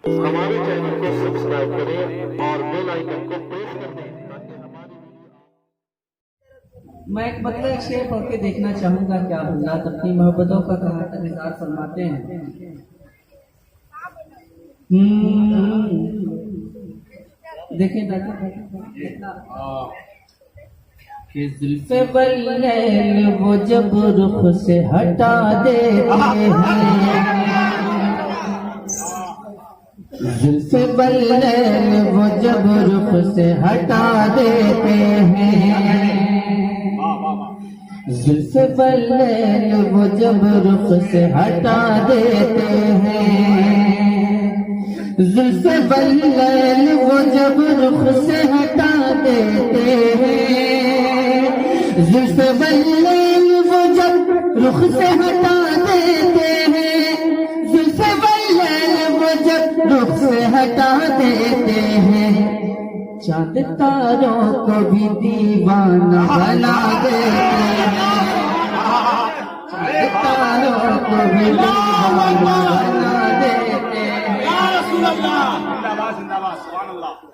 हमारे चैनल को सब्सक्राइब करें और बेल आइकन को प्रेस कर दें ताकि हमारी मैं एक मतलब शेर पढ़ के देखना चाहूंगा क्या हजरात अपनी मोहब्बतों का कहाँ तक इज़हार फरमाते हैं। देखिए कि जुल्फ़े बल्लैल वो जब रुख से हटा देते हैं, जुल्फ़े बल्लैल वो जब रुख से हटा देते हैं, जुल्फ़े बल्लैल वो जब रुख से हटा देते हैं, जुल्फ़े बल्लैल वो जब रुख से हटा देते हैं, जुल्फ़े बल्लैल वो जब रुख से हटा देते हैं, जुल्फ़े बल्लैल वो जब रुख से हटा देते हैं, चांद तारों को भी दीवाना बना देते हैं, चांद तारों को भी दीवाना बना देते हैं।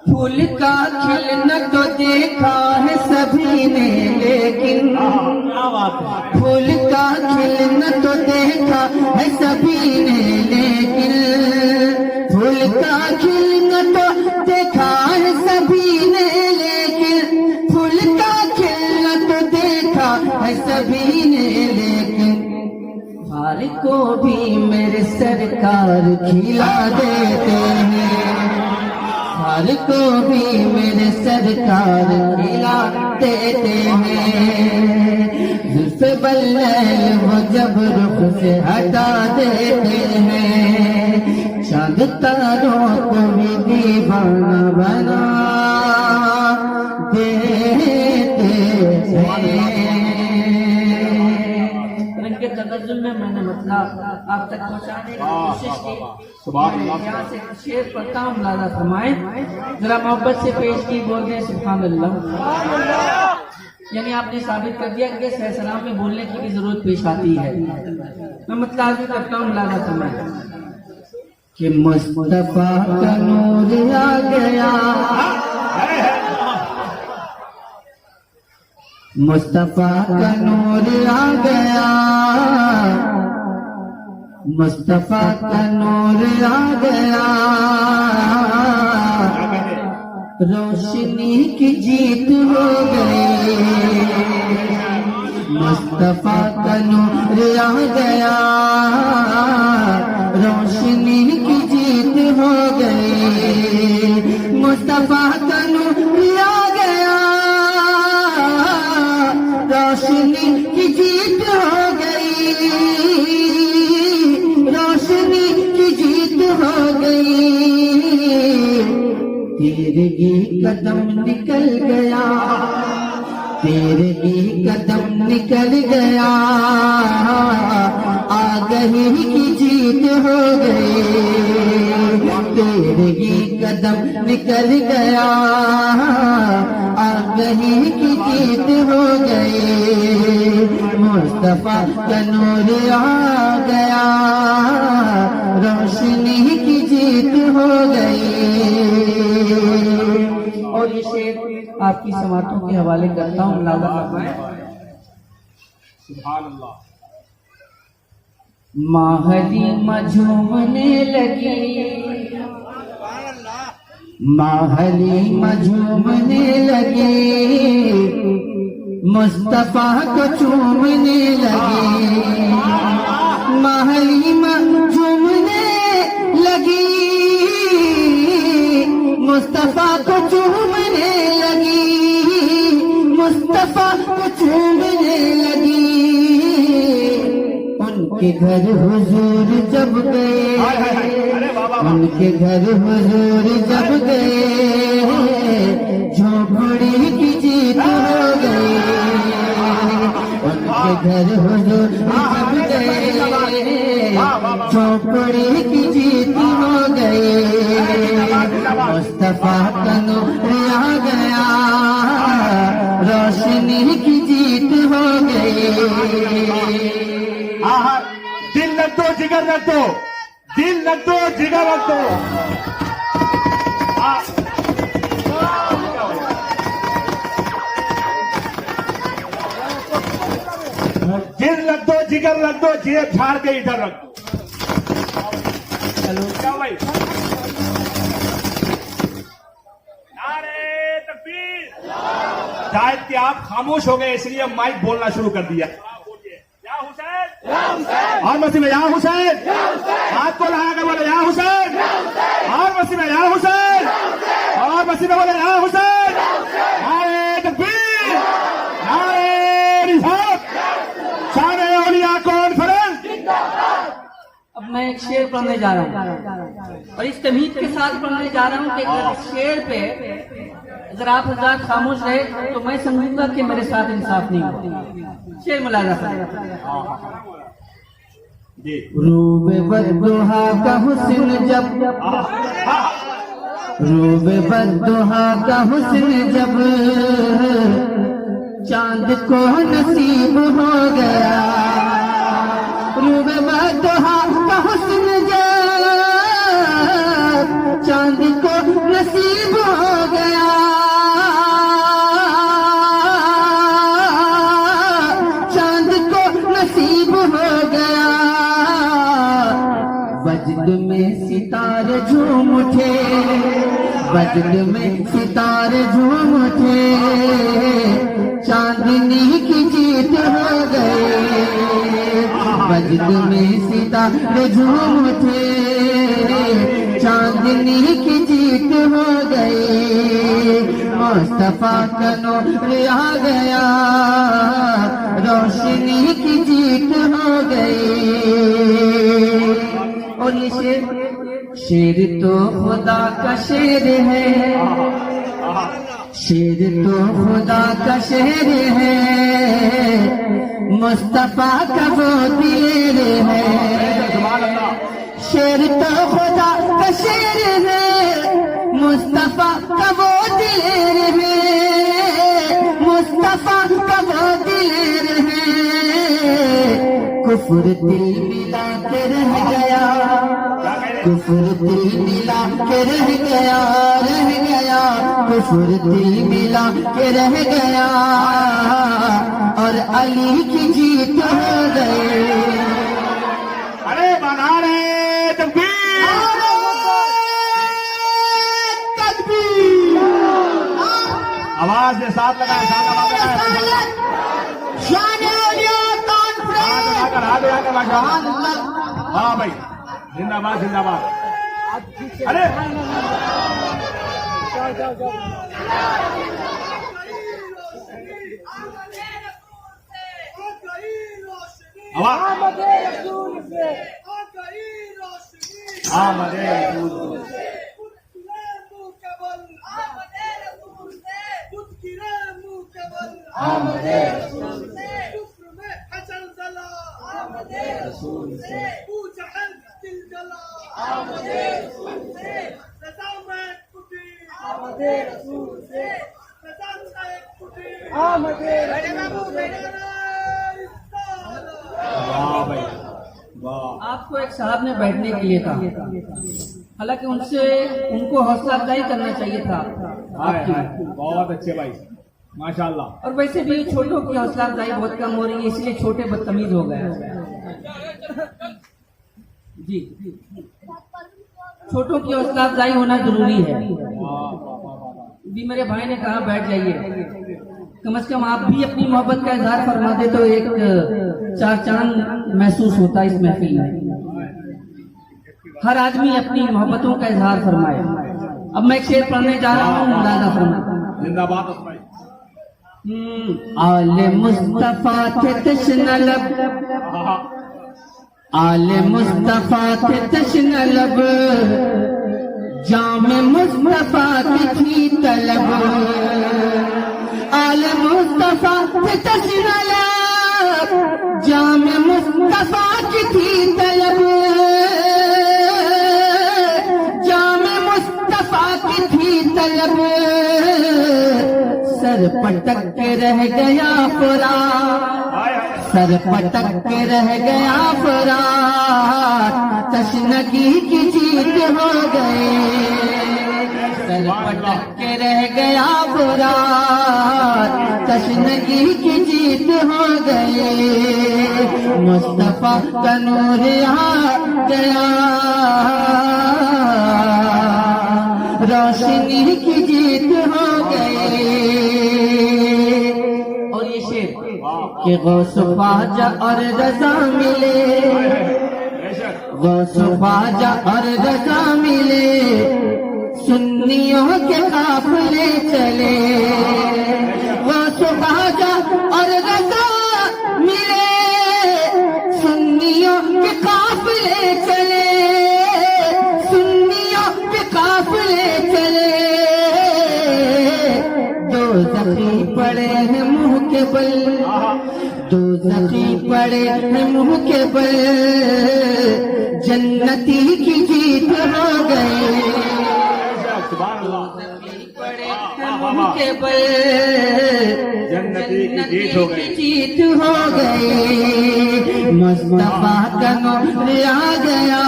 फूल का खिलना तो देखा है सभी ने, लेकिन फूल का खिलना तो देखा है सभी ने, लेकिन फूल का खिलना तो देखा है सभी ने, लेकिन फूल का खिलना तो देखा है सभी ने, लेकिन हार को भी मेरे सरकार खिला देते हैं, हार को भी मेरे सरकार खिला देते हैं, जुल्फ़े बल्लैल वो जब रुख से हटा देते हैं, चांद तारों को भी दीवाना बना देते हैं। के तगज़ुल में मैंने मतलब आप तक पहुंचाने की कोशिश की। यहाँ से शेर पढ़ता हूँ, लाला फरमाए जरा मोहब्बत से पेश की, बोल दें सुभान अल्लाह। यानी आपने साबित कर दिया कि सलाम में बोलने की भी जरूरत पेश आती है। मैं मतलब आगे करता हूँ, लाला फरमाए कि मुस्तफा का नूर आ गया, मुस्तफा का नूर आ गया, मुस्तफा का नूर आ गया, रोशनी की जीत हो गई, मुस्तफा का नूर आ गया, रोशनी की जीत हो गई, मुस्तफा का नूर आ गया, रोशनी की जीत हो गई, रोशनी की जीत हो गई, तेरे कदम निकल गया, तेरे कदम निकल गया, आगही की जीत हो गई, तेरे कदम निकल गया, आगही की जीत हो गई, मुस्तफा का नूर आ गया, रोशनी की जीत हो गई। और ये शेर आपकी समातों के हवाले करता हूँ, लाला फरमाए सुभान अल्लाह। माहली मझूमने लगी, माहली मझूमने लगी, मुस्तफा को चूमने लगी, माहली मझूमने लगी, मुस्तफा को चूमने लगी, मुस्तफा को चूमने लगी, उनके घर हुजूर जब गए, उनके घर हुजूर जब गए, झोपड़ी की जीत हो गई, उनके घर हुजूर जब गए, झोपड़ी की जीत हो गई, मुस्तफा का नूर आ गया, रोशनी की जीत हो गई। दिल रख दो, जिगर रख दो, दिल रख दो, जिगर रख दो। दिल रख दो, जिगर रख दो, जेब झाड़ के इधर रख दो। हेलो क्या भाई? नारे तकबीर। शायद कि आप खामोश हो गए इसलिए माइक बोलना शुरू कर दिया। या हुसैन, और मसीह में या हुसैन, हाथ को लगा कर बोले या हुसैन, और मसीह में या हुसैन, और मसीह में बोले या हुसैन। नारे तकबीर, नारे रिसालत, सारे औलिया कॉन्फ्रेंस। अब मैं एक शेर पढ़ने जा रहा हूँ और इस तमीज के साथ पढ़ने जा रहा हूँ कि अगर शेर पे अगर आप हज़रात खामोश रहे तो मैं समझूंगा कि मेरे साथ इंसाफ नहीं हुआ। शेर मुलाजा जी। रूबे बद्दुहा का हुस्न जब, रूबे बद्दुहा का हुस्न जब चांद को नसीब हो गया, रूबे बद्दुहा का हुस्न जब चांद को नसीब हो गया, चांद को नसीब हो गया, वजद में सितारे झूम उठे, वजद में सितारे झूम उठे, चांदनी की जीत हो गई, वजद में सितारे झूम उठे, चांदनी की जीत हो गई, मुस्तफा का नूर आ गया, रोशनी की जीत हो गई। और ये शेर तो खुदा का शेर है, शेर तो खुदा का शेर है, मुस्तफा का वो दिल है, शेर तो खुदा का शेर है, मुस्तफा का वो दिल है, मुस्तफा का वो दिल है, कुफर दिल मिला के रह गया, कुफर दिल मिला के रह गया, रह गया, कुफर दिल मिला के रह गया, और अली की जीत हो गई। अरे बना रहे तकबीर, तकबीर, आवाज के साथ लगाए, साथ आवाज लगाए, हाथ उठाकर, हाँ भाई, जिंदाबाद जिंदाबाद। अरे आपको एक साहब ने बैठने के लिए कहा, हालांकि उनसे उनको हौसला अफजाई करना चाहिए था आपकी। बहुत अच्छे भाई, माशाल्लाह। और वैसे भी छोटों की हौसला अफजाई बहुत कम हो रही है, इसलिए छोटे बदतमीज हो गए। जी, छोटों की हौसला अफजाई होना जरूरी है। भी मेरे भाई ने कहा बैठ जाइए, कम से कम आप भी अपनी मोहब्बत का इजहार फरमा दे तो एक चार चांद महसूस होता है इस महफिल में। हर आदमी अपनी मोहब्बतों का इजहार फरमाए। अब मैं एक शेर पढ़ने जा रहा हूँ, मुलाजा फरमाए। जिंदाबाद। आले मुस्तफा थे तश्न लब, आले मुस्तफा थे तश्न लब, जामे मुस्तफा की थी तलब, आले मुस्तफा थे तश्न लब, जामे मुस्तफा की थी तलब, जामे मुस्तफा की थी तलब, सर पटक के रह गया खुरा, सर पटक के रह गया फरात, तशनगी की जीत हो गए। सर पटक के रह गया फरात, तशनगी की जीत हो गए। मुस्तफा का नूर आ गया, रोशनी की जीत हो गई। और ये शेर कि गौस ख्वाजा और रजा मिले, गौस ख्वाजा और रजा मिले, सुन्नियों के काफिले चले। गौस ख्वाजा और रजा मिले, सुन्नियों के काफिले चले, सुन्नियों के काफिले चले। दो जख्मी पड़े हैं मुंह के बल, दो जख्मी पड़े हैं मुंह के बल, जन्नती की जीत हो गई। के बल जन्नती की जीत हो गई, जीत हो गई। मुस्तफा का नूर आ गया,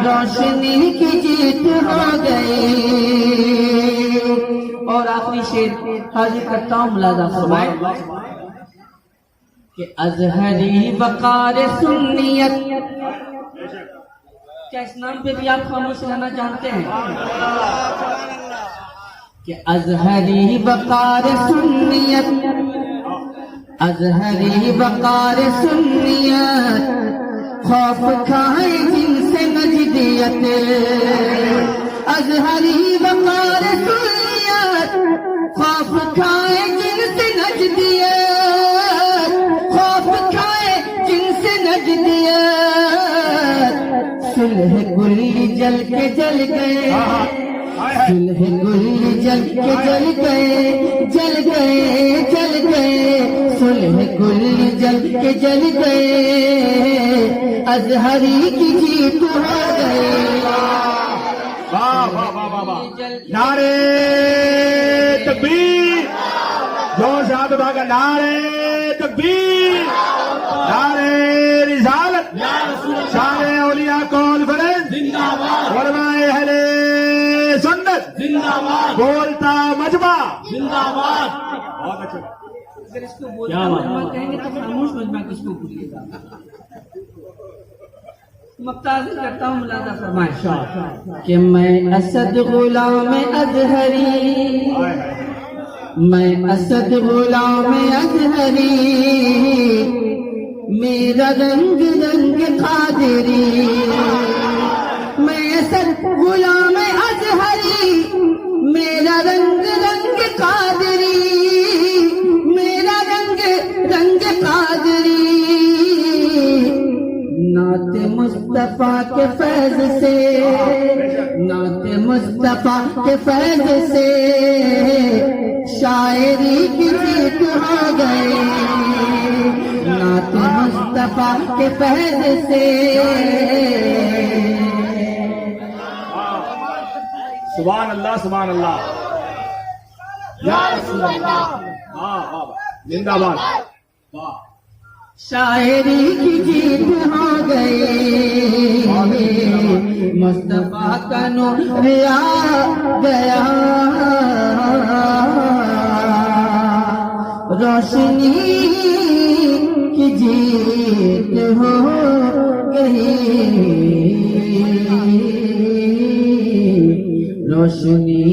रोशनी की जीत हो गई। और आखिरी शेर हाजिर करता हूँ, मुलाजा फरमाए कि अजहरी वकार सुन्नियत। क्या इस नाम पे भी आप खामोश रहना चाहते हैं? कि अजहरी वकार सुन्नियत, अजहरी वकार सुन्नियत, खौफ खाए जिनसे नजदियत। अजहरी वकार सुन्नियत, खौफ खाए जिनसे नजदियत, खौफ खाए जिनसे नजदियत। सुलह गुली जल के जल गए, सुलह गुली जल के जल गए, जल गए, जल गए। सुलह गुली जल के जल गए, अजहरी की जीत हो गई। वाह वाह वाह वाह वाह, नारे तकबीर, जोर से हाथ उठाकर नारे तकबीर, नारे रिसालत, सारे औलिया कॉन्फ्रेंस जिंदाबाद, उलमाए अहले सुन्नत जिंदाबाद, बोलता मजमा जिंदाबाद। बहुत अच्छा। अगर इसको बोलता मजमा कहेंगे तो खामोश मजमा किसको बोलिएगा? मुख्तार करता हूँ, मुलाजा फरमाए कि मैं असद गुलाम अजहरी, मैं असद गुलाम अजहरी, मेरा रंग रंग कादरी। मैं असद गुलाम अजहरी, मेरा रंग रंग कादरी, मेरा रंग रंग कादरी। नाते मुस्तफा के फैज से, नाते मुस्तफा के फैज से, शायरी की जीत हो गई। नाते मुस्तफा के फैज से। सुभान अल्लाह, सुभान अल्लाह, या रसूल अल्लाह, वाह वाह, जिंदाबाद, वाह। शायरी की जीत हो गई, मुस्तफा का नूर आ गया, रोशनी की जीत हो गई, रोशनी